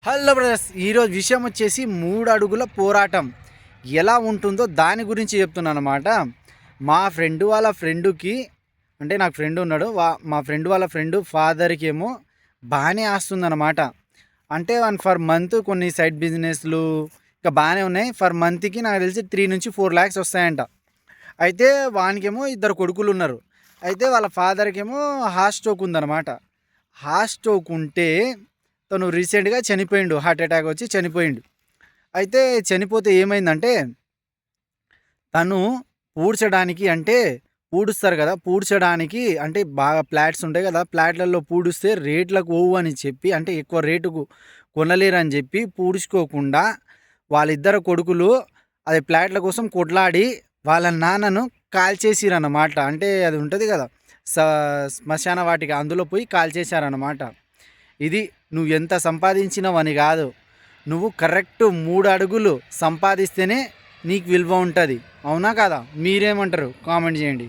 Hello brothers, ఈరోజు విషయం వచ్చేసి 3 అడుగుల పోరాటం ఎలా ఉంటుందో దాని గురించి చెప్తున్నాను అనమాట. మా ఫ్రెండ్ వాళ్ళ ఫ్రెండుకి, అంటే నాకు ఫ్రెండ్ ఉన్నాడు, మా ఫ్రెండ్ వాళ్ళ ఫ్రెండ్ ఫాదర్కి ఏమో బాగానే ఆస్తుందన్నమాట. అంటే ఫర్ మంత్ కొన్ని సైడ్ బిజినెస్లు ఇంకా బాగానే ఉన్నాయి. ఫర్ మంత్కి నాకు తెలిసి 3 నుంచి 4 lakhs వస్తాయంట. అయితే వానికేమో 2 కొడుకులు ఉన్నారు. అయితే వాళ్ళ ఫాదర్కి ఏమో హార్ట్ స్ట్రోక్ ఉందన్నమాట. హార్ట్ స్ట్రోక్ ఉంటే తను రీసెంట్గా చనిపోయిండు, హార్ట్ అటాక్ వచ్చి చనిపోయిండు. అయితే చనిపోతే ఏమైందంటే తను పూడ్చడానికి, అంటే పూడుస్తారు కదా, పూడ్చడానికి అంటే బాగా ఫ్లాట్స్ ఉంటాయి కదా, ఫ్లాట్లలో పూడిస్తే రేట్లకు పోవు అని చెప్పి, అంటే ఎక్కువ రేటుకు కొనలేరు అని చెప్పి పూడ్చుకోకుండా వాళ్ళిద్దరు కొడుకులు అది ఫ్లాట్ల కోసం కొట్లాడి వాళ్ళ నాన్నను కాల్చేసిరన్నమాట. అంటే అది ఉంటుంది కదా శ్మశాన వాటిక, అందులో పోయి కాల్చేశారన్నమాట. ఇది నువ్వు ఎంత సంపాదించినవని కాదు, నువ్వు కరెక్ట్ 3 అడుగులు సంపాదిస్తేనే నీకు విలువ ఉంటుంది. అవునా కదా? మీరేమంటారు? కామెంట్ చేయండి.